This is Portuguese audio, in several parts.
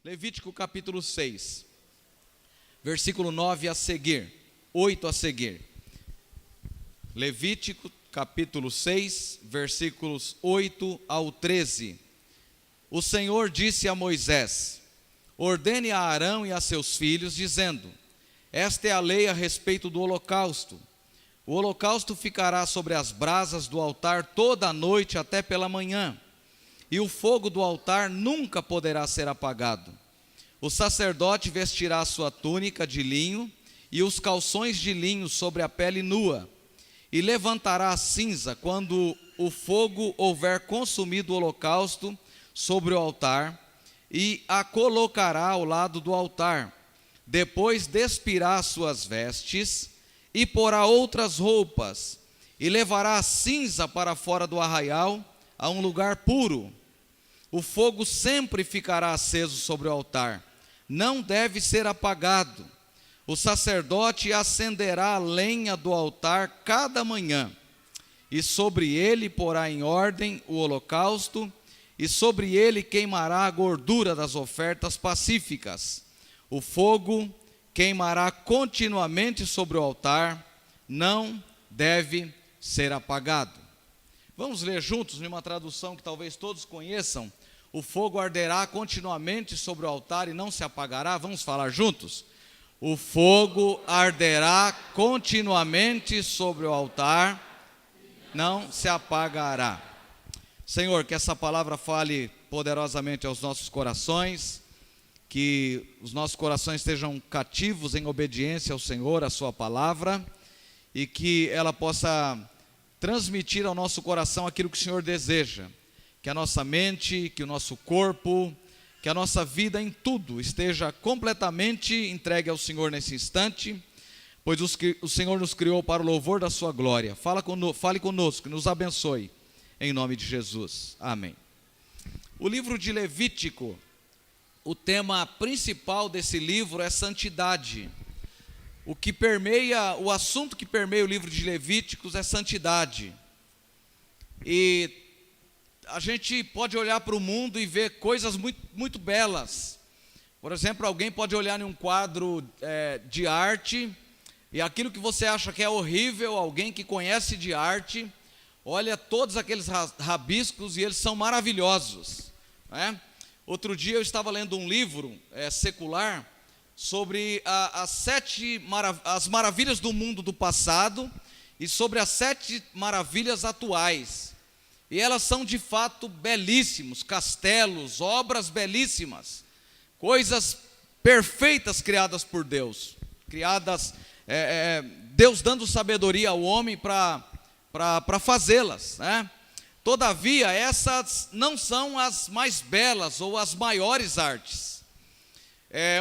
Levítico capítulo 6, versículo 9 a seguir, 8 a seguir. Levítico capítulo 6, versículos 8 ao 13. O Senhor disse a Moisés: ordene a Arão e a seus filhos, dizendo: esta é a lei a respeito do holocausto. O holocausto ficará sobre as brasas do altar toda a noite até pela manhã, e o fogo do altar nunca poderá ser apagado. O sacerdote vestirá a sua túnica de linho e os calções de linho sobre a pele nua, e levantará a cinza quando o fogo houver consumido o holocausto sobre o altar, e a colocará ao lado do altar. Depois despirá as suas vestes e porá outras roupas, e levará a cinza para fora do arraial, a um lugar puro. O fogo sempre ficará aceso sobre o altar, não deve ser apagado. O sacerdote acenderá a lenha do altar cada manhã, e sobre ele porá em ordem o holocausto, e sobre ele queimará a gordura das ofertas pacíficas. O fogo queimará continuamente sobre o altar, não deve ser apagado. Vamos ler juntos, numa tradução que talvez todos conheçam. O fogo arderá continuamente sobre o altar e não se apagará. Vamos falar juntos? O fogo arderá continuamente sobre o altar, não se apagará. Senhor, que essa palavra fale poderosamente aos nossos corações, que os nossos corações estejam cativos em obediência ao Senhor, à sua palavra, e que ela possa transmitir ao nosso coração aquilo que o Senhor deseja, que a nossa mente, que o nosso corpo, que a nossa vida em tudo esteja completamente entregue ao Senhor nesse instante, pois o Senhor nos criou para o louvor da sua glória. Fale conosco, nos abençoe, em nome de Jesus, amém. O livro de Levítico, o tema principal desse livro é santidade. O assunto que permeia o livro de Levíticos é santidade. E a gente pode olhar para o mundo e ver coisas muito, muito belas. Por exemplo, alguém pode olhar em um quadro de arte, e aquilo que você acha que é horrível, alguém que conhece de arte, olha todos aqueles rabiscos e eles são maravilhosos, né? Outro dia eu estava lendo um livro secular sobre as maravilhas do mundo do passado e sobre as 7 maravilhas atuais. E elas são de fato belíssimos, castelos, obras belíssimas, coisas perfeitas criadas por Deus, Deus dando sabedoria ao homem para fazê-las, né? Todavia, essas não são as mais belas ou as maiores artes.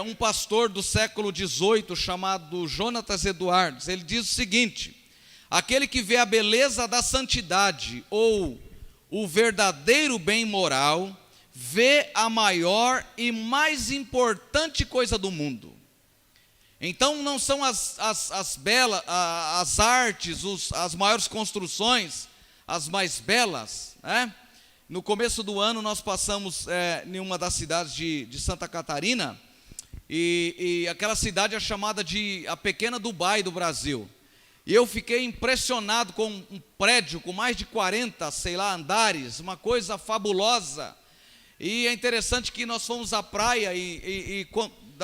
Um pastor do século XVIII chamado Jonatas Edwards, ele diz o seguinte: aquele que vê a beleza da santidade ou o verdadeiro bem moral, vê a maior e mais importante coisa do mundo. Então não são as belas, as artes, as maiores construções, as mais belas, né? No começo do ano nós passamos em uma das cidades de Santa Catarina, e aquela cidade é chamada de a pequena Dubai do Brasil. E eu fiquei impressionado com um prédio com mais de 40, andares, uma coisa fabulosa. E é interessante que nós fomos à praia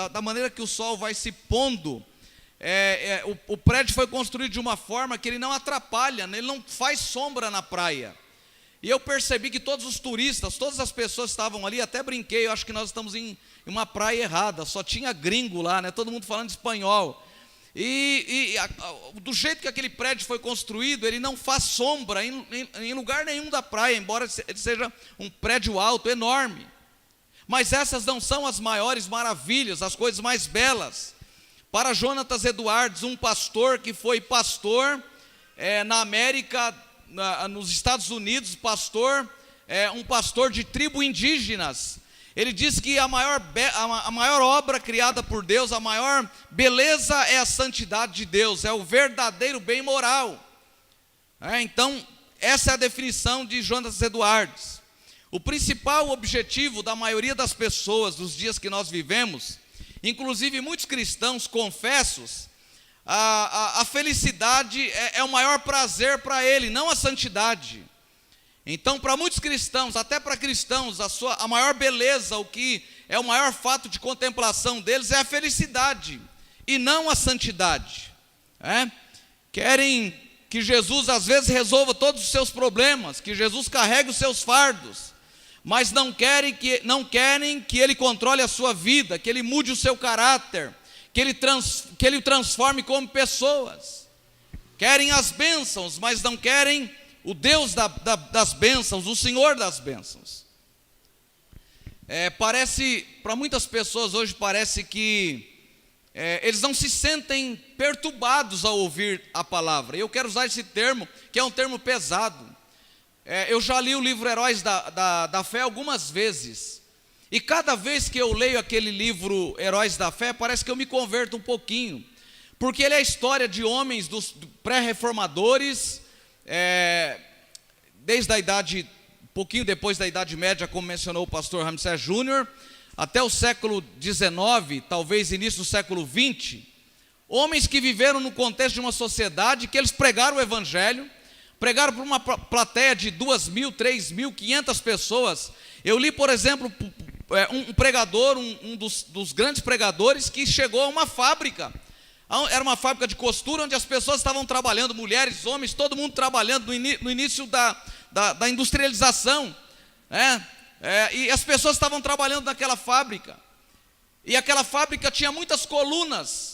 da maneira que o sol vai se pondo, o prédio foi construído de uma forma que ele não atrapalha, ele não faz sombra na praia. E eu percebi que todos os turistas, todas as pessoas que estavam ali, até brinquei, eu acho que nós estamos em uma praia errada, só tinha gringo lá, né? Todo mundo falando espanhol. Do jeito que aquele prédio foi construído, ele não faz sombra em lugar nenhum da praia, embora ele seja um prédio alto, enorme. Mas essas não são as maiores maravilhas, as coisas mais belas. Para Jonatas Edwards, um pastor que foi pastor na América, nos Estados Unidos, um pastor de tribo indígenas, ele diz que a maior obra criada por Deus, a maior beleza é a santidade de Deus, é o verdadeiro bem moral. Então, essa é a definição de Jonatas Edwards. O principal objetivo da maioria das pessoas dos dias que nós vivemos, inclusive muitos cristãos confessos, a felicidade é o maior prazer para ele, não a santidade. Então, para muitos cristãos, até para cristãos, a maior beleza, o que é o maior fato de contemplação deles é a felicidade, e não a santidade. Querem que Jesus às vezes resolva todos os seus problemas, que Jesus carregue os seus fardos, mas não querem que Ele controle a sua vida, que Ele mude o seu caráter, que Ele o transforme como pessoas. Querem as bênçãos, mas não querem o Deus das bênçãos, o Senhor das bênçãos. Para muitas pessoas hoje parece que eles não se sentem perturbados ao ouvir a palavra. Eu quero usar esse termo, que é um termo pesado. Eu já li o livro Heróis da Fé algumas vezes, e cada vez que eu leio aquele livro Heróis da Fé, parece que eu me converto um pouquinho, porque ele é a história de homens dos pré-reformadores, desde a idade, um pouquinho depois da Idade Média, como mencionou o pastor Ramsés Júnior, até o século XIX, talvez início do século XX, homens que viveram no contexto de uma sociedade que eles pregaram o Evangelho, pregaram para uma plateia de 2.000, 3.500 pessoas. Eu li, por exemplo, um pregador, um dos grandes pregadores, que chegou a uma fábrica. Era uma fábrica de costura, onde as pessoas estavam trabalhando, mulheres, homens, todo mundo trabalhando no início da industrialização. E as pessoas estavam trabalhando naquela fábrica. E aquela fábrica tinha muitas colunas.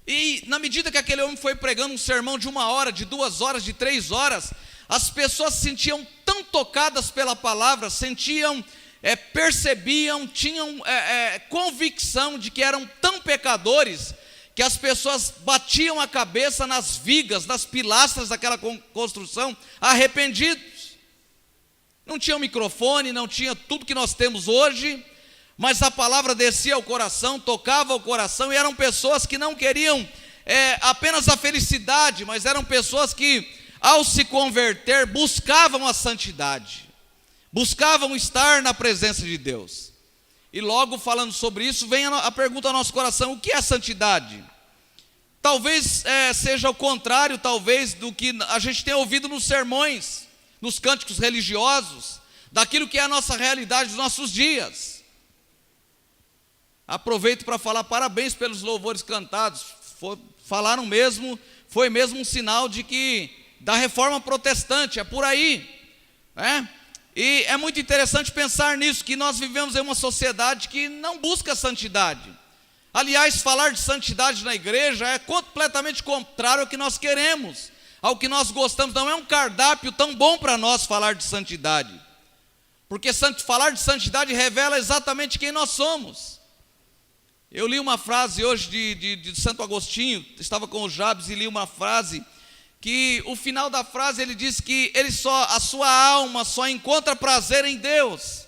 E na medida que aquele homem foi pregando um sermão de 1 hora, de 2 horas, de 3 horas, as pessoas se sentiam tão tocadas pela palavra, percebiam, tinham convicção de que eram tão pecadores, que as pessoas batiam a cabeça nas vigas, nas pilastras daquela construção, arrependidos. Não tinha microfone, não tinha tudo que nós temos hoje, mas a palavra descia ao coração, tocava o coração, e eram pessoas que não queriam apenas a felicidade, mas eram pessoas que, ao se converter, buscavam a santidade, buscavam estar na presença de Deus. E logo falando sobre isso, vem a pergunta ao nosso coração: o que é santidade? Talvez seja o contrário, talvez, do que a gente tem ouvido nos sermões, nos cânticos religiosos, daquilo que é a nossa realidade dos nossos dias. Aproveito para falar parabéns pelos louvores cantados. Falaram mesmo, foi mesmo um sinal da reforma protestante, é por aí. E é muito interessante pensar nisso, que nós vivemos em uma sociedade que não busca santidade. Aliás, falar de santidade na igreja é completamente contrário ao que nós queremos, ao que nós gostamos. Não é um cardápio tão bom para nós falar de santidade, porque falar de santidade revela exatamente quem nós somos. Eu li uma frase hoje de Santo Agostinho, estava com o Jabes e li uma frase, que o final da frase ele diz que a sua alma só encontra prazer em Deus.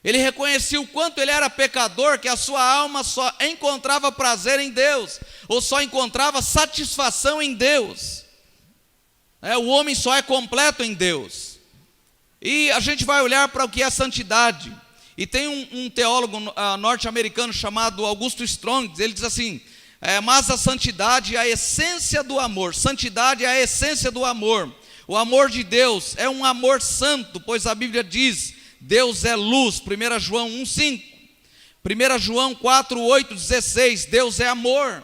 Ele reconhecia o quanto ele era pecador, que a sua alma só encontrava prazer em Deus, ou só encontrava satisfação em Deus. O homem só é completo em Deus. E a gente vai olhar para o que é santidade. E tem um teólogo norte-americano chamado Augusto Strong, ele diz assim: mas a santidade é a essência do amor. Santidade é a essência do amor. O amor de Deus é um amor santo, pois a Bíblia diz: Deus é luz, 1 João 1,5. 1 João 4,8, 16, Deus é amor.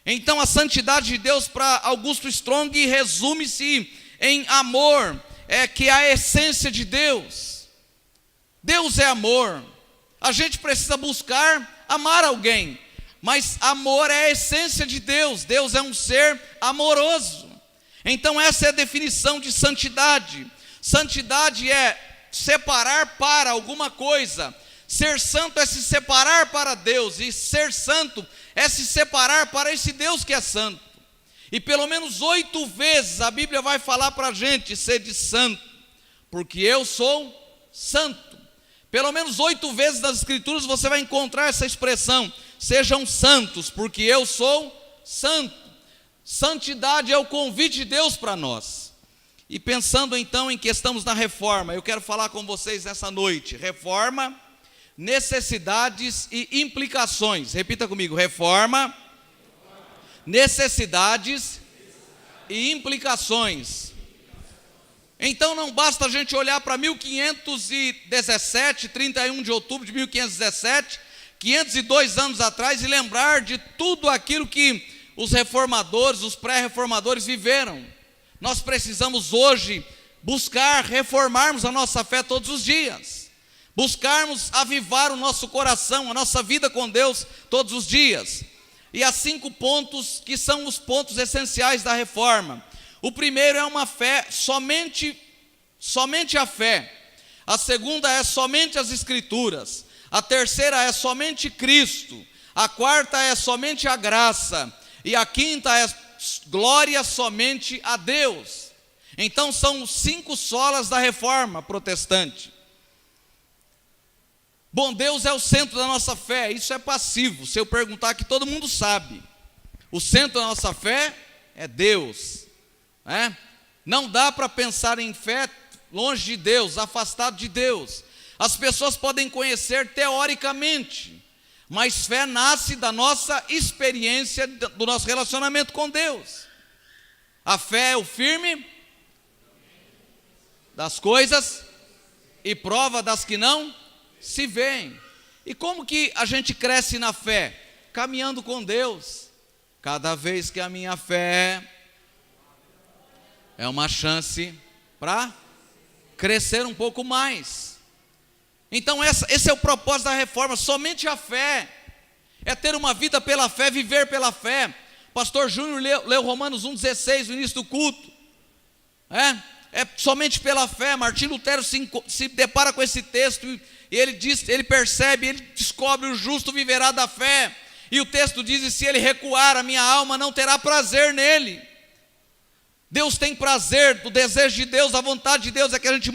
Então a santidade de Deus, para Augusto Strong, resume-se em amor, que é a essência de Deus. Deus é amor. A gente precisa buscar amar alguém, mas amor é a essência de Deus. Deus é um ser amoroso. Então essa é a definição de santidade. Santidade é separar para alguma coisa. Ser santo é se separar para Deus, e ser santo é se separar para esse Deus que é santo. E pelo menos 8 vezes a Bíblia vai falar para a gente: sede santo, porque eu sou santo. Pelo menos 8 vezes nas Escrituras você vai encontrar essa expressão: sejam santos, porque eu sou santo. Santidade é o convite de Deus para nós. E pensando então em que estamos na reforma, eu quero falar com vocês nessa noite. Reforma, necessidades e implicações. Repita comigo: reforma, necessidades e implicações. Então não basta a gente olhar para 1517, 31 de outubro de 1517, 502 anos atrás, e lembrar de tudo aquilo que os reformadores, os pré-reformadores viveram. Nós precisamos hoje buscar reformarmos a nossa fé todos os dias, buscarmos avivar o nosso coração, a nossa vida com Deus todos os dias. E há 5 pontos que são os pontos essenciais da reforma. O primeiro é uma fé, somente a fé. A segunda é somente as Escrituras. A terceira é somente Cristo. A quarta é somente a graça. E a quinta é glória somente a Deus. Então são 5 solas da reforma protestante. Bom, Deus é o centro da nossa fé. Isso é passivo. Se eu perguntar aqui, todo mundo sabe. O centro da nossa fé é Deus. Não dá para pensar em fé longe de Deus, afastado de Deus. As pessoas podem conhecer teoricamente, mas fé nasce da nossa experiência, do nosso relacionamento com Deus. A fé é o firme das coisas e prova das que não se veem. E como que a gente cresce na fé? Caminhando com Deus. Cada vez que a minha fé é uma chance para crescer um pouco mais. Então esse é o propósito da reforma. Somente a fé é ter uma vida pela fé, viver pela fé. Pastor Júnior leu Romanos 1,16 no início do culto. É somente pela fé. Martinho Lutero se depara com esse texto e ele percebe, ele descobre: o justo viverá da fé. E o texto diz: e se ele recuar, a minha alma não terá prazer nele. Deus tem prazer, o desejo de Deus, a vontade de Deus é que a gente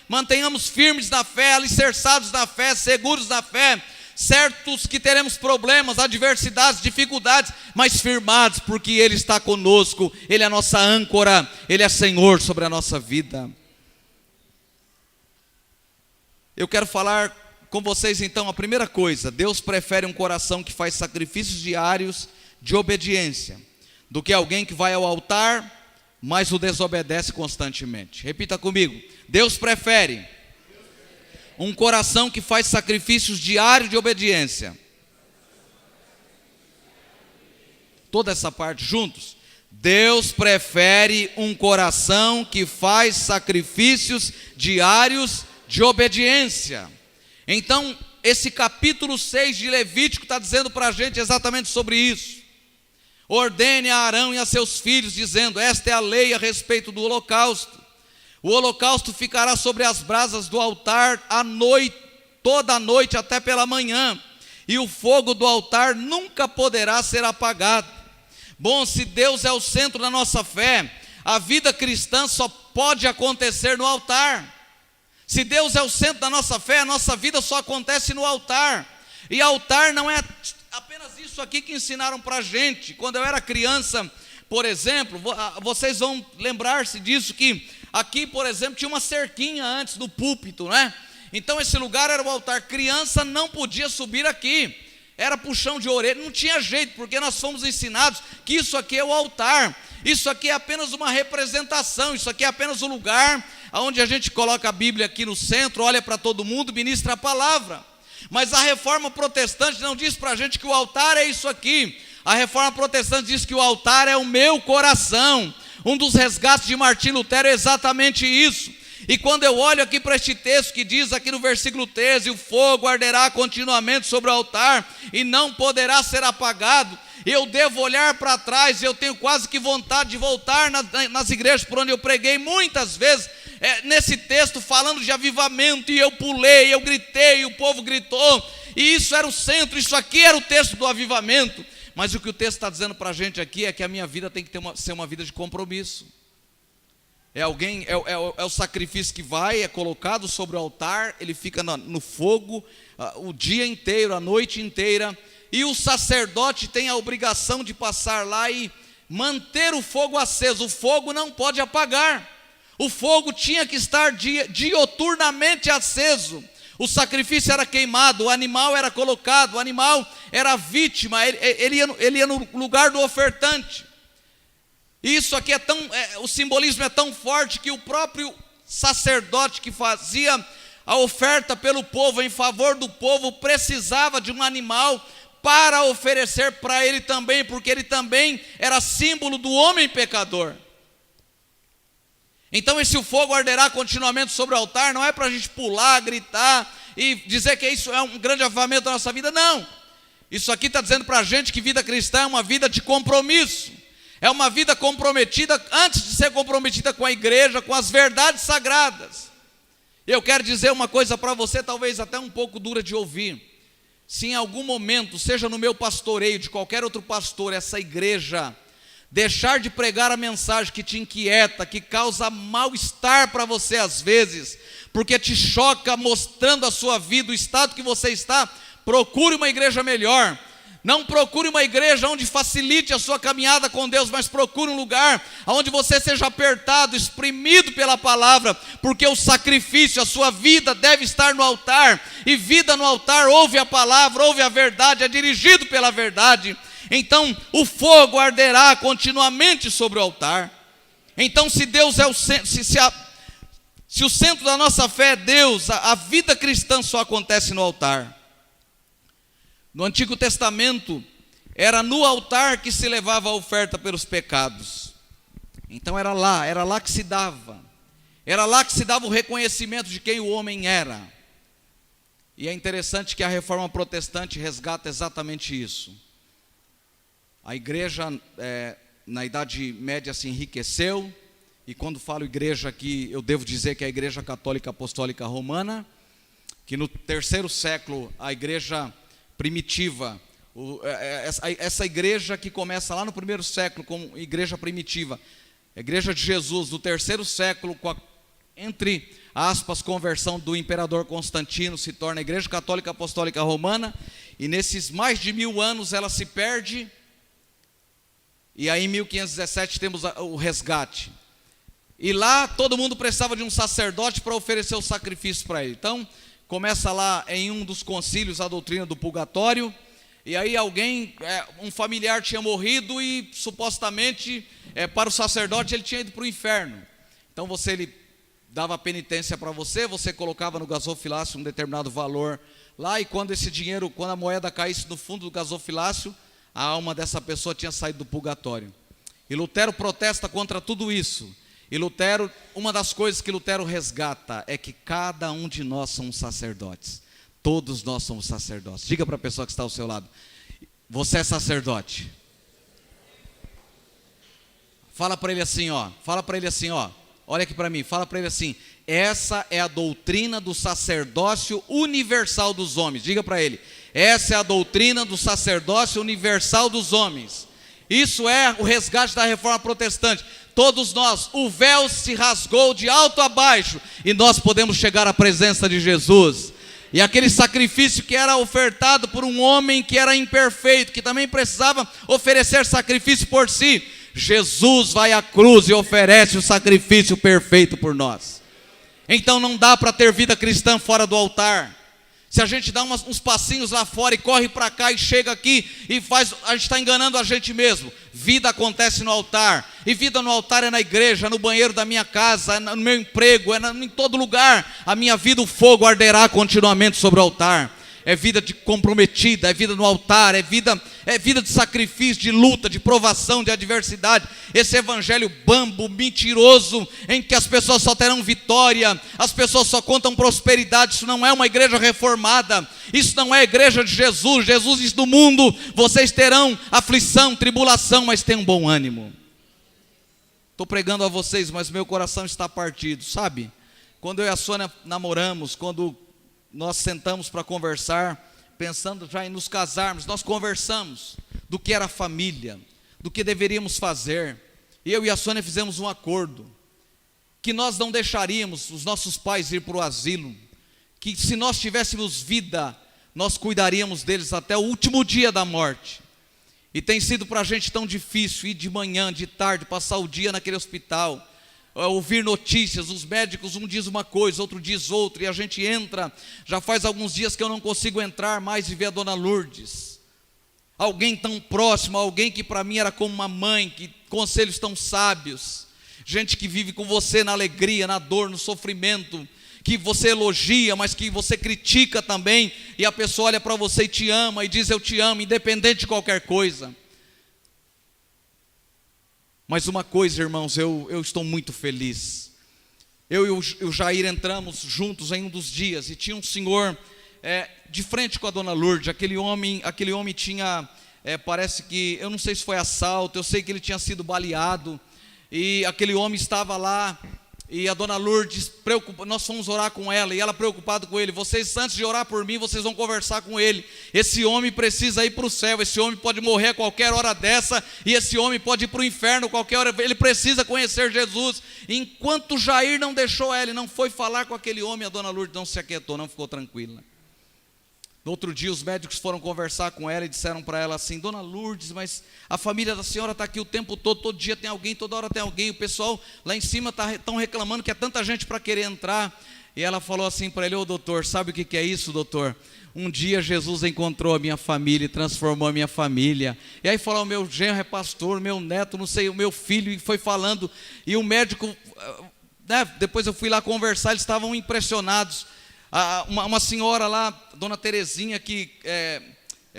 mantenhamos firmes na fé, alicerçados na fé, seguros na fé, certos que teremos problemas, adversidades, dificuldades, mas firmados, porque Ele está conosco, Ele é a nossa âncora, Ele é Senhor sobre a nossa vida. Eu quero falar com vocês então a primeira coisa: Deus prefere um coração que faz sacrifícios diários de obediência, do que alguém que vai ao altar, mas o desobedece constantemente. Repita comigo: Deus prefere um coração que faz sacrifícios diários de obediência. Toda essa parte juntos. Deus prefere um coração que faz sacrifícios diários de obediência. Então, esse capítulo 6 de Levítico está dizendo para a gente exatamente sobre isso. Ordene a Arão e a seus filhos, dizendo: esta é a lei a respeito do holocausto. O holocausto ficará sobre as brasas do altar toda a noite até pela manhã, e o fogo do altar nunca poderá ser apagado. Bom, se Deus é o centro da nossa fé, a vida cristã só pode acontecer no altar. Se Deus é o centro da nossa fé, a nossa vida só acontece no altar. E altar não é apenas isso aqui que ensinaram para a gente. Quando eu era criança, por exemplo, vocês vão lembrar-se disso, que aqui, por exemplo, tinha uma cerquinha antes do púlpito, né? Então esse lugar era o altar. Criança não podia subir aqui, era puxão de orelha, não tinha jeito, porque nós fomos ensinados que isso aqui é o altar. Isso aqui é apenas uma representação, isso aqui é apenas um lugar onde a gente coloca a Bíblia aqui no centro, olha para todo mundo, ministra a palavra. Mas a reforma protestante não diz para a gente que o altar é isso aqui. A reforma protestante diz que o altar é o meu coração. Um dos resgates de Martinho Lutero é exatamente isso. E quando eu olho aqui para este texto que diz aqui no versículo 13: o fogo arderá continuamente sobre o altar e não poderá ser apagado, eu devo olhar para trás. Eu tenho quase que vontade de voltar nas igrejas por onde eu preguei muitas vezes, nesse texto falando de avivamento, e eu pulei, eu gritei, o povo gritou, e isso era o centro, isso aqui era o texto do avivamento. Mas o que o texto está dizendo para a gente aqui é que a minha vida tem que ser uma vida de compromisso. É o sacrifício que é colocado sobre o altar, ele fica no fogo o dia inteiro, a noite inteira, e o sacerdote tem a obrigação de passar lá e manter o fogo aceso. O fogo não pode apagar. O fogo tinha que estar dioturnamente aceso. O sacrifício era queimado, o animal era colocado, o animal era vítima, ele ia no lugar do ofertante. Isso aqui o simbolismo é tão forte que o próprio sacerdote que fazia a oferta pelo povo, em favor do povo, precisava de um animal para oferecer para ele também, porque ele também era símbolo do homem pecador. Então esse fogo arderá continuamente sobre o altar, não é para a gente pular, gritar e dizer que isso é um grande avivamento da nossa vida, não. Isso aqui está dizendo para a gente que vida cristã é uma vida de compromisso, é uma vida comprometida, antes de ser comprometida com a igreja, com as verdades sagradas. Eu quero dizer uma coisa para você, talvez até um pouco dura de ouvir. Se em algum momento, seja no meu pastoreio, de qualquer outro pastor, essa igreja deixar de pregar a mensagem que te inquieta, que causa mal-estar para você às vezes, porque te choca mostrando a sua vida, o estado que você está, procure uma igreja melhor. Não procure uma igreja onde facilite a sua caminhada com Deus, mas procure um lugar onde você seja apertado, exprimido pela palavra, porque o sacrifício, a sua vida deve estar no altar, e vida no altar ouve a palavra, ouve a verdade, é dirigido pela verdade. Então o fogo arderá continuamente sobre o altar. Então se Deus é o centro, se o centro da nossa fé é Deus, a vida cristã só acontece no altar. No Antigo Testamento, era no altar que se levava a oferta pelos pecados. Então era lá que se dava. Era lá que se dava o reconhecimento de quem o homem era. E é interessante que a Reforma Protestante resgata exatamente isso. A igreja, na Idade Média, se enriqueceu. E quando falo igreja aqui, eu devo dizer que é a Igreja Católica Apostólica Romana, que no 3º século, a igreja primitiva, essa igreja que começa lá no 1º século como igreja primitiva, a igreja de Jesus, do 3º século, entre aspas, conversão do imperador Constantino, se torna a Igreja Católica Apostólica Romana, e nesses mais de 1000 anos ela se perde, e aí em 1517 temos o resgate. E lá todo mundo precisava de um sacerdote para oferecer o sacrifício para ele. Então começa lá em um dos concílios a doutrina do purgatório, e aí um familiar tinha morrido e supostamente para o sacerdote ele tinha ido para o inferno. Então ele dava penitência para você colocava no gasofilácio um determinado valor lá, e quando a moeda caísse no fundo do gasofilácio, a alma dessa pessoa tinha saído do purgatório. E Lutero protesta contra tudo isso. E uma das coisas que Lutero resgata é que cada um de nós somos sacerdotes. Todos nós somos sacerdotes. Diga para a pessoa que está ao seu lado: você é sacerdote. Fala para ele assim, olha aqui para mim, fala para ele assim: essa é a doutrina do sacerdócio universal dos homens. Diga para ele: essa é a doutrina do sacerdócio universal dos homens. Isso é o resgate da Reforma Protestante. Todos nós, o véu se rasgou de alto a baixo, e nós podemos chegar à presença de Jesus. E aquele sacrifício que era ofertado por um homem que era imperfeito, que também precisava oferecer sacrifício por si, Jesus vai à cruz e oferece o sacrifício perfeito por nós. Então não dá para ter vida cristã fora do altar. Se a gente dá uns passinhos lá fora e corre para cá e chega aqui e a gente está enganando a gente mesmo. Vida acontece no altar, e vida no altar é na igreja, no banheiro da minha casa, é no meu emprego, em todo lugar. A minha vida, o fogo arderá continuamente sobre o altar. É vida comprometida, é vida no altar, é vida de sacrifício, de luta, de provação, de adversidade. Esse evangelho bambo, mentiroso, em que as pessoas só terão vitória, as pessoas só contam prosperidade, isso não é uma igreja reformada, isso não é a igreja de Jesus. Jesus diz: no mundo vocês terão aflição, tribulação, mas tenham bom ânimo. Estou pregando a vocês, mas meu coração está partido, sabe? Quando eu e a Sônia namoramos, quando nós sentamos para conversar, pensando já em nos casarmos, nós conversamos do que era família, do que deveríamos fazer. E eu e a Sônia fizemos um acordo, que nós não deixaríamos os nossos pais ir para o asilo, que se nós tivéssemos vida, nós cuidaríamos deles até o último dia da morte. E tem sido para a gente tão difícil ir de manhã, de tarde, passar o dia naquele hospital. ouvir notícias, os médicos, um diz uma coisa, outro diz outra, e a gente entra, já faz alguns dias que eu não consigo entrar mais e ver a dona Lourdes, alguém tão próximo, alguém que para mim era como uma mãe, que conselhos tão sábios, gente que vive com você na alegria, na dor, no sofrimento, que você elogia, mas que você critica também, e a pessoa olha para você e te ama, e diz eu te amo, independente de qualquer coisa. Mas uma coisa, irmãos, eu estou muito feliz. Eu e o Jair entramos juntos em um dos dias, e tinha um senhor de frente com a dona Lourdes. Aquele homem tinha, parece que, eu não sei se foi assalto, eu sei que ele tinha sido baleado, e aquele homem estava lá, e a dona Lourdes, nós fomos orar com ela, e ela preocupada com ele, vocês antes de orar por mim, vocês vão conversar com ele, esse homem precisa ir para o céu, esse homem pode morrer a qualquer hora dessa, e esse homem pode ir para o inferno a qualquer hora, ele precisa conhecer Jesus. E enquanto Jair não deixou ela, e não foi falar com aquele homem, a dona Lourdes não se aquietou, não ficou tranquila. No outro dia os médicos foram conversar com ela e disseram para ela assim: dona Lourdes, mas a família da senhora está aqui o tempo todo dia tem alguém, toda hora tem alguém, o pessoal lá em cima estão reclamando que é tanta gente para querer entrar. E ela falou assim para ele: ô doutor, sabe o que é isso, doutor? Um dia Jesus encontrou a minha família e transformou a minha família. E aí falou: o meu genro é pastor, meu neto, não sei, o meu filho, e foi falando, e o médico, depois eu fui lá conversar, eles estavam impressionados. Uma senhora lá, dona Terezinha, que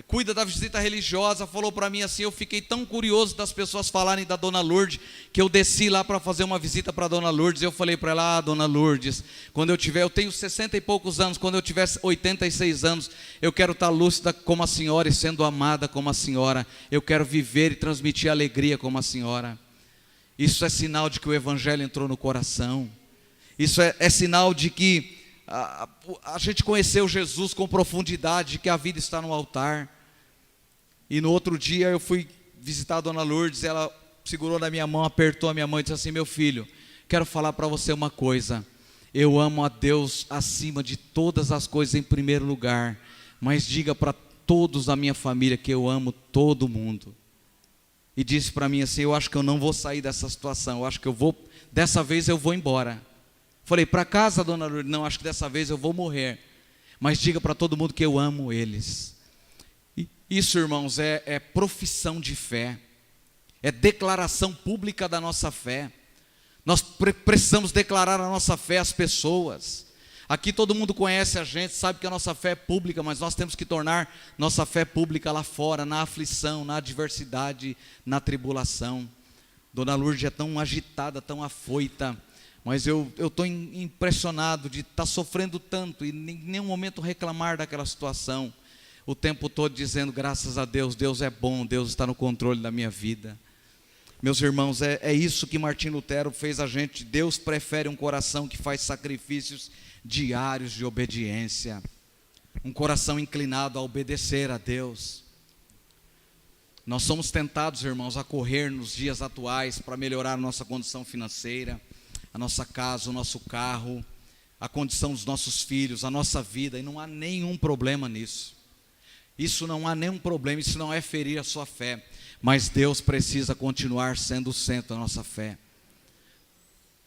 cuida da visita religiosa, falou para mim assim: eu fiquei tão curioso das pessoas falarem da dona Lourdes, que eu desci lá para fazer uma visita para a dona Lourdes, e eu falei para ela: dona Lourdes, eu tenho 60 e poucos anos, quando eu tiver 86 anos, eu quero estar lúcida como a senhora e sendo amada como a senhora, eu quero viver e transmitir alegria como a senhora. Isso é sinal de que o evangelho entrou no coração, isso é sinal de que a gente conheceu Jesus com profundidade, que a vida está no altar. E no outro dia eu fui visitar a dona Lourdes, ela segurou na minha mão, apertou a minha mão e disse assim: meu filho, quero falar para você uma coisa, eu amo a Deus acima de todas as coisas em primeiro lugar, mas diga para todos da minha família que eu amo todo mundo. E disse para mim assim: eu acho que eu não vou sair dessa situação, eu acho que dessa vez eu vou embora. Falei: para casa, dona Lourdes? Não, acho que dessa vez eu vou morrer, mas diga para todo mundo que eu amo eles. E isso, irmãos, é profissão de fé, é declaração pública da nossa fé. Nós precisamos declarar a nossa fé às pessoas. Aqui todo mundo conhece a gente, sabe que a nossa fé é pública, mas nós temos que tornar nossa fé pública lá fora, na aflição, na adversidade, na tribulação. Dona Lourdes é tão agitada, tão afoita, mas eu estou impressionado de estar sofrendo tanto e em nenhum momento reclamar daquela situação, o tempo todo dizendo: graças a Deus, Deus é bom, Deus está no controle da minha vida. Meus irmãos, é isso que Martim Lutero fez a gente. Deus prefere um coração que faz sacrifícios diários de obediência, um coração inclinado a obedecer a Deus. Nós somos tentados, irmãos, a correr nos dias atuais para melhorar a nossa condição financeira, a nossa casa, o nosso carro, a condição dos nossos filhos, a nossa vida, e não há nenhum problema nisso. Isso não há nenhum problema, isso não é ferir a sua fé, mas Deus precisa continuar sendo o centro da nossa fé.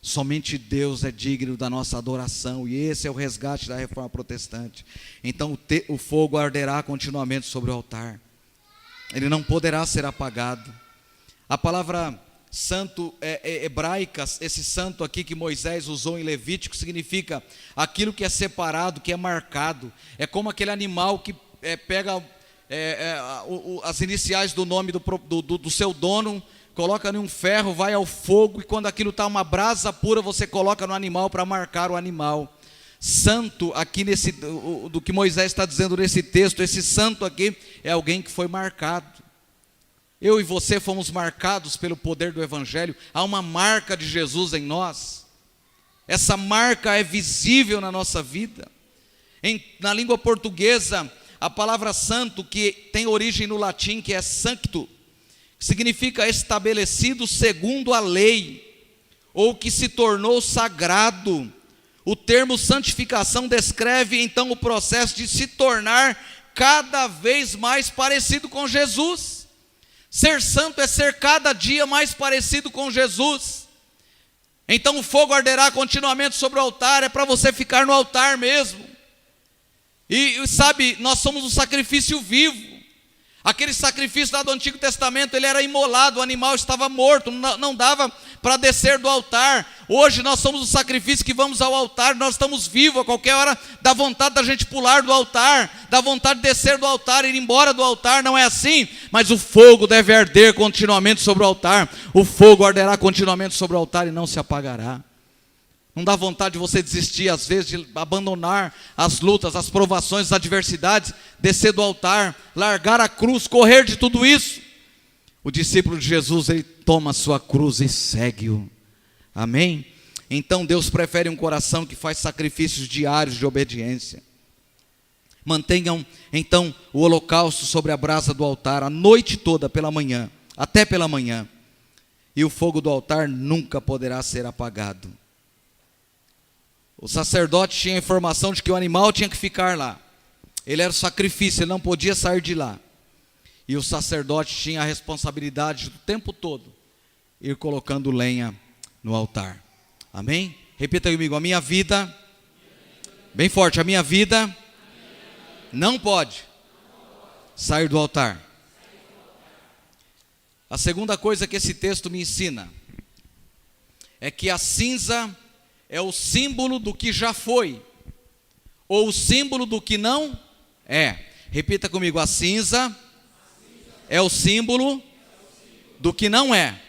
Somente Deus é digno da nossa adoração, e esse é o resgate da reforma protestante. Então o fogo arderá continuamente sobre o altar, ele não poderá ser apagado. A palavra santo hebraica, esse santo aqui que Moisés usou em Levítico, significa aquilo que é separado, que é marcado. É como aquele animal que pega as iniciais do nome do seu dono, coloca em um ferro, vai ao fogo, e quando aquilo está uma brasa pura, você coloca no animal para marcar o animal. Santo aqui do que Moisés está dizendo nesse texto, esse santo aqui é alguém que foi marcado. Eu e você fomos marcados pelo poder do evangelho. Há uma marca de Jesus em nós. Essa marca é visível na nossa vida. Na língua portuguesa, a palavra santo, que tem origem no latim, que é sancto, significa estabelecido segundo a lei, ou que se tornou sagrado. O termo santificação descreve então o processo de se tornar cada vez mais parecido com Jesus. Ser santo é ser cada dia mais parecido com Jesus. Então o fogo arderá continuamente sobre o altar, é para você ficar no altar mesmo. E sabe, nós somos um sacrifício vivo. Aquele sacrifício lá do Antigo Testamento, ele era imolado, o animal estava morto, não dava para descer do altar. Hoje nós somos o sacrifício que vamos ao altar, nós estamos vivos, a qualquer hora dá vontade da gente pular do altar, dá vontade de descer do altar, ir embora do altar, não é assim? Mas o fogo deve arder continuamente sobre o altar, o fogo arderá continuamente sobre o altar e não se apagará. Não dá vontade de você desistir, às vezes, de abandonar as lutas, as provações, as adversidades, descer do altar, largar a cruz, correr de tudo isso. O discípulo de Jesus, ele toma a sua cruz e segue-o. Amém? Então Deus prefere um coração que faz sacrifícios diários de obediência. Mantenham, então, o holocausto sobre a brasa do altar, a noite toda, pela manhã, até pela manhã. E o fogo do altar nunca poderá ser apagado. O sacerdote tinha a informação de que o animal tinha que ficar lá. Ele era o sacrifício, ele não podia sair de lá. E o sacerdote tinha a responsabilidade do tempo todo ir colocando lenha no altar. Amém? Repita comigo, a minha vida, bem forte, a minha vida não pode sair do altar. A segunda coisa que esse texto me ensina é que a cinza é o símbolo do que já foi, ou o símbolo do que não é. Repita comigo, a cinza é o símbolo do que não é.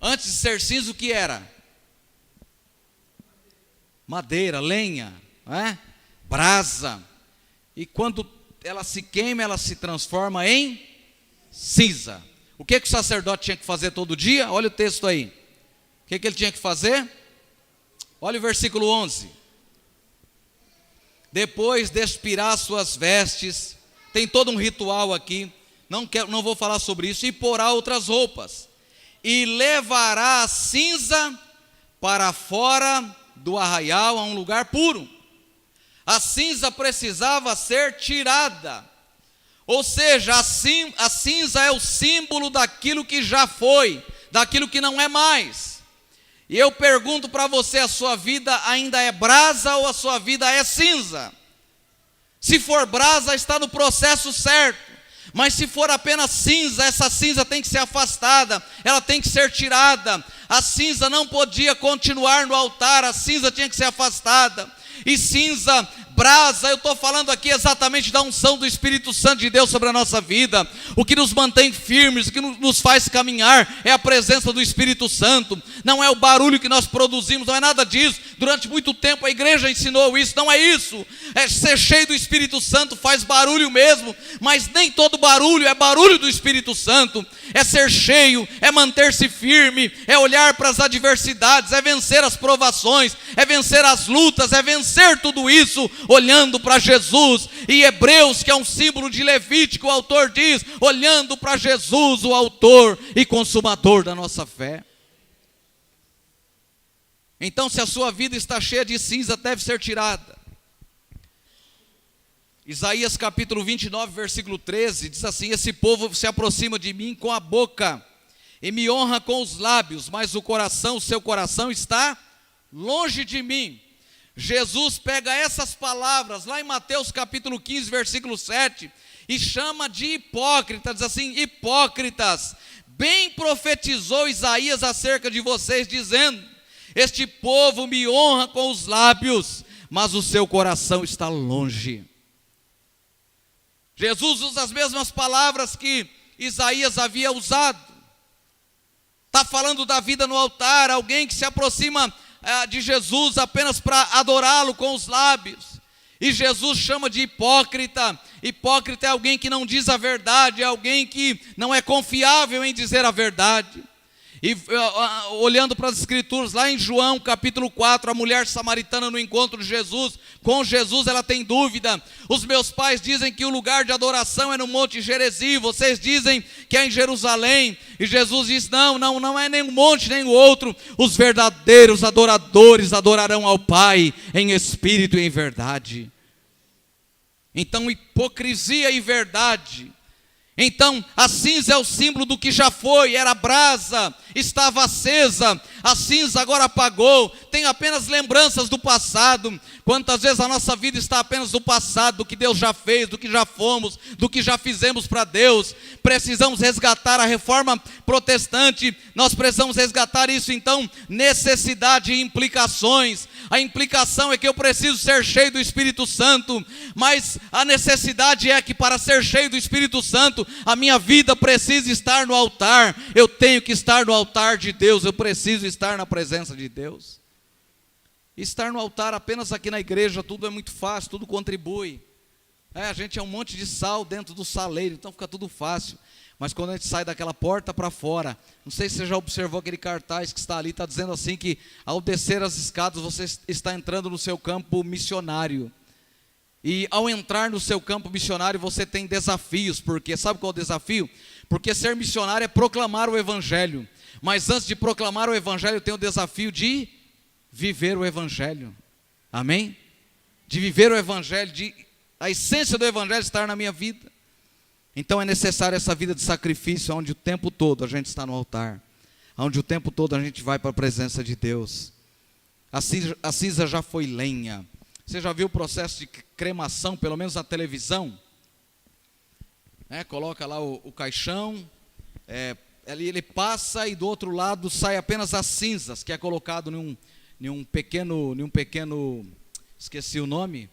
Antes de ser cinza, o que era? Madeira, lenha, brasa. E quando ela se queima, ela se transforma em cinza. O que o sacerdote tinha que fazer todo dia? Olha o texto aí. O que ele tinha que fazer? Olha o versículo 11. Depois de expirar suas vestes, tem todo um ritual aqui, não vou falar sobre isso, e porá outras roupas, e levará a cinza para fora do arraial, a um lugar puro. A cinza precisava ser tirada, ou seja, a cinza é o símbolo daquilo que já foi, daquilo que não é mais. E eu pergunto para você, a sua vida ainda é brasa ou a sua vida é cinza? Se for brasa, está no processo certo. Mas se for apenas cinza, essa cinza tem que ser afastada, ela tem que ser tirada. A cinza não podia continuar no altar, a cinza tinha que ser afastada. E cinza, brasa, eu estou falando aqui exatamente da unção do Espírito Santo de Deus sobre a nossa vida. O que nos mantém firmes, o que nos faz caminhar é a presença do Espírito Santo. Não é o barulho que nós produzimos, não é nada disso. Durante muito tempo a igreja ensinou isso, não é isso. É ser cheio do Espírito Santo faz barulho mesmo, mas nem todo barulho é barulho do Espírito Santo. É ser cheio, é manter-se firme, é olhar para as adversidades, é vencer as provações, é vencer as lutas, é vencer tudo isso olhando para Jesus. E Hebreus, que é um símbolo de Levítico, o autor diz, olhando para Jesus, o autor e consumador da nossa fé. Então, se a sua vida está cheia de cinza, deve ser tirada. Isaías capítulo 29, versículo 13, diz assim: esse povo se aproxima de mim com a boca e me honra com os lábios, mas o seu coração está longe de mim. Jesus pega essas palavras lá em Mateus capítulo 15, versículo 7, e chama de hipócritas, diz assim: hipócritas, bem profetizou Isaías acerca de vocês, dizendo: este povo me honra com os lábios, mas o seu coração está longe. Jesus usa as mesmas palavras que Isaías havia usado. Está falando da vida no altar, alguém que se aproxima de Jesus apenas para adorá-lo com os lábios. E Jesus chama de hipócrita. Hipócrita é alguém que não diz a verdade, é alguém que não é confiável em dizer a verdade. E olhando para as escrituras, lá em João capítulo 4, a mulher samaritana no encontro de Jesus, com Jesus ela tem dúvida. Os meus pais dizem que o lugar de adoração é no Monte Gerizim, vocês dizem que é em Jerusalém. E Jesus diz: não é nem um monte nem o outro. Os verdadeiros adoradores adorarão ao Pai em espírito e em verdade. Então, hipocrisia e verdade. Então, a cinza é o símbolo do que já foi, era brasa, estava acesa. a cinza agora apagou, tem apenas lembranças do passado. Quantas vezes a nossa vida está apenas no passado, do que Deus já fez, do que já fomos, do que já fizemos para Deus. Precisamos resgatar a reforma protestante, nós precisamos resgatar isso. Então, necessidade e implicações. A implicação é que eu preciso ser cheio do Espírito Santo, mas a necessidade é que para ser cheio do Espírito Santo, a minha vida precisa estar no altar. Eu tenho que estar no altar de Deus, eu preciso estar na presença de Deus. Estar no altar apenas aqui na igreja, tudo é muito fácil, tudo contribui. A gente é um monte de sal dentro do saleiro, então fica tudo fácil. Mas quando a gente sai daquela porta para fora, não sei se você já observou aquele cartaz que está ali, está dizendo assim que ao descer as escadas você está entrando no seu campo missionário. E ao entrar no seu campo missionário você tem desafios, porque sabe qual é o desafio? Porque ser missionário é proclamar o Evangelho. Mas antes de proclamar o Evangelho tem o desafio de viver o Evangelho. Amém? De viver o Evangelho, a essência do Evangelho estar na minha vida. Então é necessário essa vida de sacrifício, onde o tempo todo a gente está no altar, onde o tempo todo a gente vai para a presença de Deus. A cinza já foi lenha. Você já viu o processo de cremação, pelo menos na televisão? Coloca lá o caixão, ali ele passa e do outro lado sai apenas as cinzas, que é colocado em um pequeno, esqueci o nome,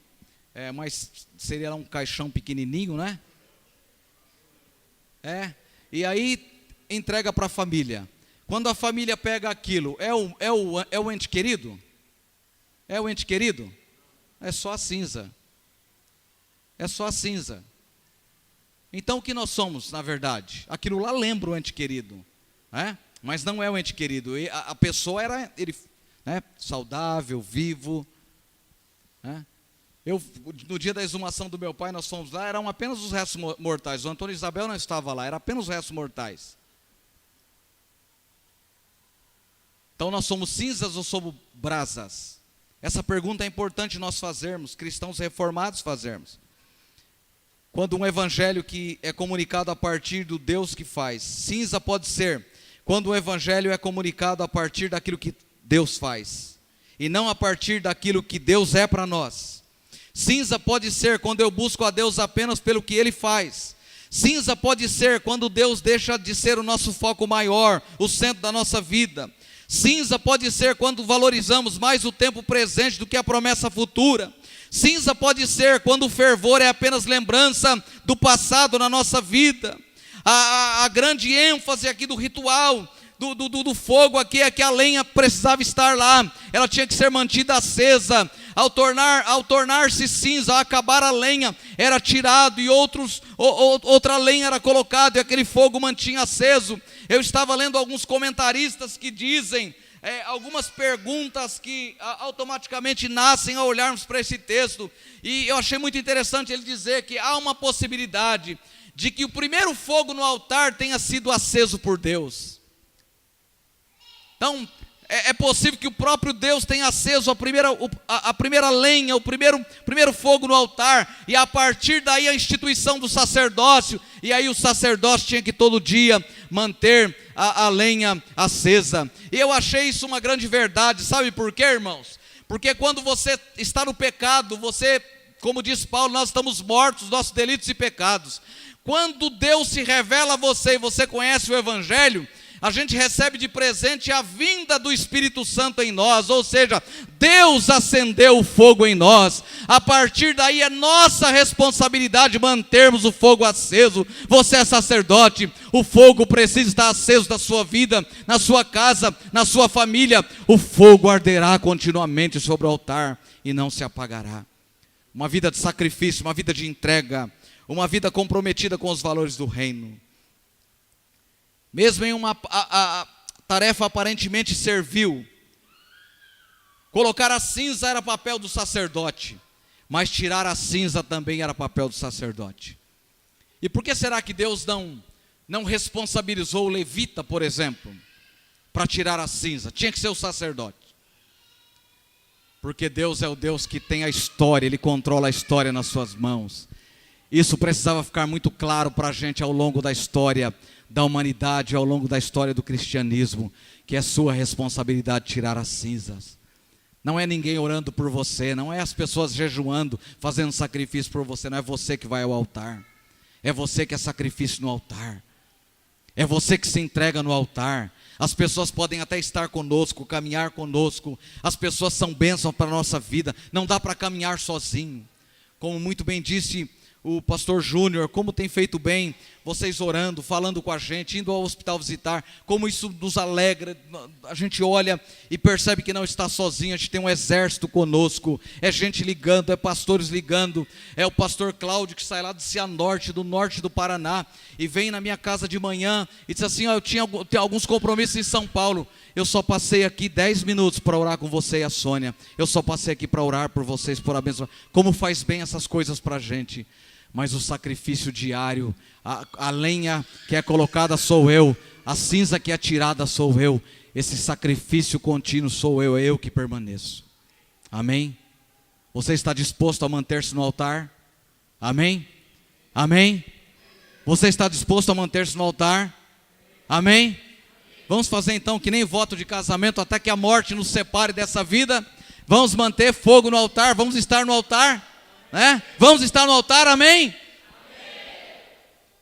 mas seria um caixão pequenininho, né? E aí entrega para a família. Quando a família pega aquilo, é o ente querido? É o ente querido? É só a cinza. É só a cinza. Então o que nós somos, na verdade? Aquilo lá lembra o ente querido, mas não é o ente querido. E a pessoa era saudável, vivo. No dia da exumação do meu pai, nós fomos lá, eram apenas os restos mortais. O Antônio e Isabel não estava lá, eram apenas os restos mortais. Então nós somos cinzas ou somos brasas? Essa pergunta é importante nós fazermos, cristãos reformados fazermos. Quando um evangelho que é comunicado a partir do Deus que faz, cinza pode ser quando o evangelho é comunicado a partir daquilo que Deus faz, e não a partir daquilo que Deus é para nós. Cinza pode ser quando eu busco a Deus apenas pelo que Ele faz. Cinza pode ser quando Deus deixa de ser o nosso foco maior, o centro da nossa vida. Cinza pode ser quando valorizamos mais o tempo presente do que a promessa futura. Cinza pode ser quando o fervor é apenas lembrança do passado na nossa vida. A grande ênfase aqui do ritual, do fogo aqui, é que a lenha precisava estar lá, ela tinha que ser mantida acesa. Ao tornar-se cinza, ao acabar a lenha, era tirado e outra lenha era colocada e aquele fogo mantinha aceso. Eu estava lendo alguns comentaristas que dizem algumas perguntas que automaticamente nascem ao olharmos para esse texto, e eu achei muito interessante ele dizer que há uma possibilidade de que o primeiro fogo no altar tenha sido aceso por Deus. Então, é possível que o próprio Deus tenha aceso a primeira lenha, o primeiro fogo no altar, e a partir daí a instituição do sacerdócio, e aí o sacerdócio tinha que todo dia manter a lenha acesa. E eu achei isso uma grande verdade, sabe por quê, irmãos? Porque quando você está no pecado, você, como diz Paulo, nós estamos mortos dos nossos delitos e pecados. Quando Deus se revela a você e você conhece o Evangelho, a gente recebe de presente a vinda do Espírito Santo em nós, ou seja, Deus acendeu o fogo em nós. A partir daí é nossa responsabilidade mantermos o fogo aceso. Você é sacerdote, o fogo precisa estar aceso na sua vida, na sua casa, na sua família. O fogo arderá continuamente sobre o altar e não se apagará. Uma vida de sacrifício, uma vida de entrega, uma vida comprometida com os valores do reino. Mesmo em uma tarefa aparentemente servil, colocar a cinza era papel do sacerdote, mas tirar a cinza também era papel do sacerdote. E por que será que Deus não responsabilizou o levita, por exemplo, para tirar a cinza? Tinha que ser o sacerdote. Porque Deus é o Deus que tem a história, Ele controla a história nas suas mãos. Isso precisava ficar muito claro para a gente ao longo da história da humanidade, ao longo da história do cristianismo, que é sua responsabilidade tirar as cinzas. Não é ninguém orando por você, não é as pessoas jejuando, fazendo sacrifício por você, não é você que vai ao altar. É você que é sacrifício no altar. É você que se entrega no altar. As pessoas podem até estar conosco, caminhar conosco. As pessoas são bênçãos para a nossa vida. Não dá para caminhar sozinho. Como muito bem disse o pastor Júnior, como tem feito bem vocês orando, falando com a gente, indo ao hospital visitar, como isso nos alegra. A gente olha e percebe que não está sozinho, a gente tem um exército conosco, é gente ligando, é pastores ligando, é o pastor Cláudio que sai lá do Cianorte, do norte do Paraná, e vem na minha casa de manhã e diz assim: eu tinha alguns compromissos em São Paulo, eu só passei aqui 10 minutos para orar com você e a Sônia, eu só passei aqui para orar por vocês, por abençoar. Como faz bem essas coisas para a gente. Mas o sacrifício diário, a lenha que é colocada sou eu, a cinza que é tirada sou eu, esse sacrifício contínuo sou eu, é eu que permaneço. Amém? Você está disposto a manter-se no altar? Amém? Amém? Você está disposto a manter-se no altar? Amém? Vamos fazer então que nem voto de casamento, até que a morte nos separe dessa vida. Vamos manter fogo no altar, vamos estar no altar, né? Vamos estar no altar, amém? Amém.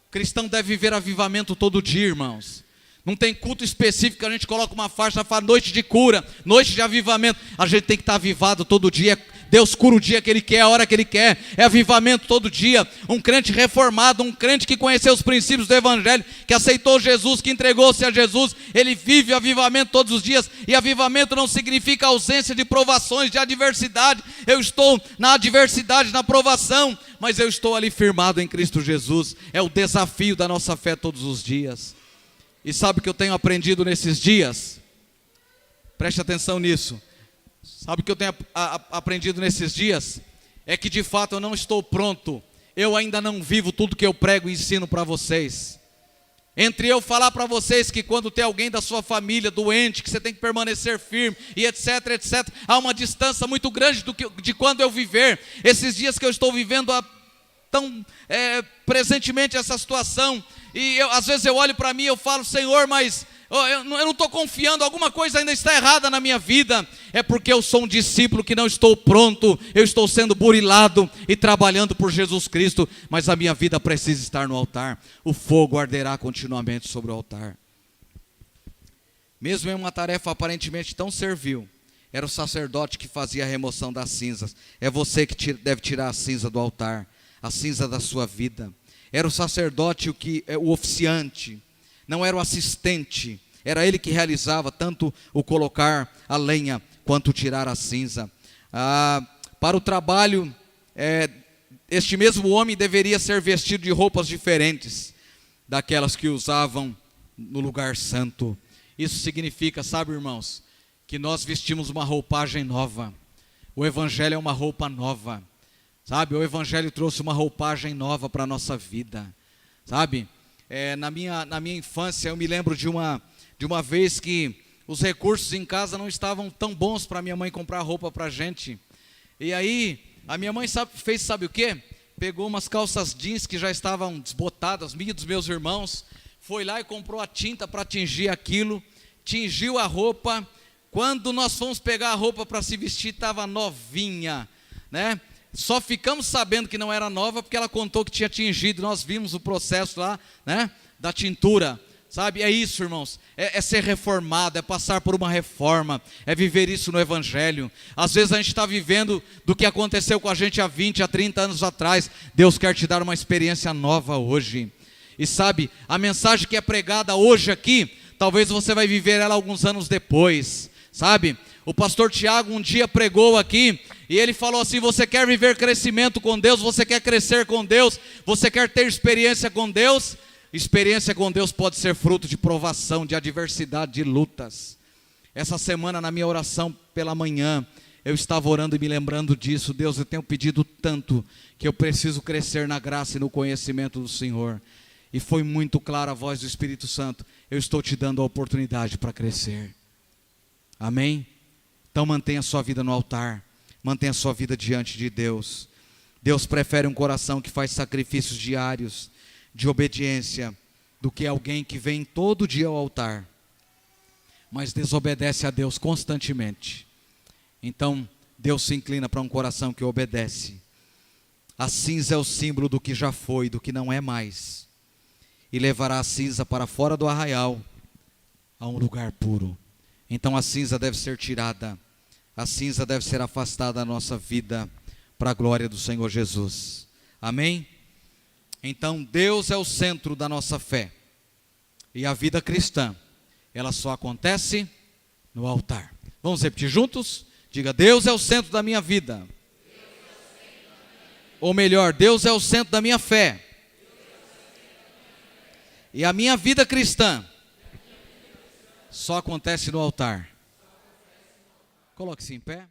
O cristão deve viver avivamento todo dia, irmãos. Não tem culto específico, a gente coloca uma faixa, fala noite de cura, noite de avivamento. A gente tem que estar avivado todo dia. Deus cura o dia que Ele quer, a hora que Ele quer. É avivamento todo dia. Um crente reformado, um crente que conheceu os princípios do Evangelho, que aceitou Jesus, que entregou-se a Jesus, ele vive avivamento todos os dias. E avivamento não significa ausência de provações, de adversidade. Eu estou na adversidade, na provação, mas eu estou ali firmado em Cristo Jesus. É o desafio da nossa fé todos os dias. E sabe o que eu tenho aprendido nesses dias? Preste atenção nisso. Sabe o que eu tenho aprendido nesses dias? É que de fato eu não estou pronto. Eu ainda não vivo tudo que eu prego e ensino para vocês. Entre eu falar para vocês que quando tem alguém da sua família doente, que você tem que permanecer firme e etc, etc. Há uma distância muito grande de quando eu viver. Esses dias que eu estou vivendo tão presentemente essa situação. E às vezes eu olho para mim e eu falo: Senhor, mas eu não estou confiando, alguma coisa ainda está errada na minha vida. É porque eu sou um discípulo que não estou pronto, eu estou sendo burilado e trabalhando por Jesus Cristo, mas a minha vida precisa estar no altar. O fogo arderá continuamente sobre o altar. Mesmo em uma tarefa aparentemente tão servil, era o sacerdote que fazia a remoção das cinzas. É você que deve tirar a cinza do altar, a cinza da sua vida. Era o sacerdote o oficiante, não era o assistente, era ele que realizava tanto o colocar a lenha quanto tirar a cinza. Para o trabalho, este mesmo homem deveria ser vestido de roupas diferentes daquelas que usavam no lugar santo. Isso significa, sabe, irmãos, que nós vestimos uma roupagem nova. O Evangelho é uma roupa nova. Sabe, o Evangelho trouxe uma roupagem nova para a nossa vida. Sabe, na minha infância eu me lembro de uma vez que os recursos em casa não estavam tão bons para minha mãe comprar roupa para a gente. E aí, a minha mãe fez sabe o quê? Pegou umas calças jeans que já estavam desbotadas, minha e dos meus irmãos, foi lá e comprou a tinta para tingir aquilo, tingiu a roupa. Quando nós fomos pegar a roupa para se vestir, estava novinha, né? Só ficamos sabendo que não era nova porque ela contou que tinha tingido. Nós vimos o processo lá, né, da tintura. Sabe, é isso, irmãos, é ser reformado, é passar por uma reforma, é viver isso no Evangelho. Às vezes a gente está vivendo do que aconteceu com a gente há 20, há 30 anos atrás. Deus quer te dar uma experiência nova hoje. E sabe, a mensagem que é pregada hoje aqui, talvez você vai viver ela alguns anos depois. Sabe, o pastor Tiago um dia pregou aqui, e ele falou assim: você quer viver crescimento com Deus, você quer crescer com Deus, você quer ter experiência com Deus? Experiência com Deus pode ser fruto de provação, de adversidade, de lutas. Essa semana na minha oração pela manhã, eu estava orando e me lembrando disso. Deus, eu tenho pedido tanto que eu preciso crescer na graça e no conhecimento do Senhor. E foi muito clara a voz do Espírito Santo: eu estou te dando a oportunidade para crescer. Amém? Então mantenha a sua vida no altar, mantenha a sua vida diante de Deus. Deus prefere um coração que faz sacrifícios diários de obediência do que alguém que vem todo dia ao altar, mas desobedece a Deus constantemente. Então, Deus se inclina para um coração que obedece. A cinza é o símbolo do que já foi, do que não é mais. E levará a cinza para fora do arraial, a um lugar puro. Então a cinza deve ser tirada. A cinza deve ser afastada da nossa vida, para a glória do Senhor Jesus. Amém? Então Deus é o centro da nossa fé. E a vida cristã, ela só acontece no altar. Vamos repetir juntos? Diga: Deus é o centro da minha vida. Ou melhor, Deus é o centro da minha fé. E a minha vida cristã só acontece no altar. Coloque-se em pé.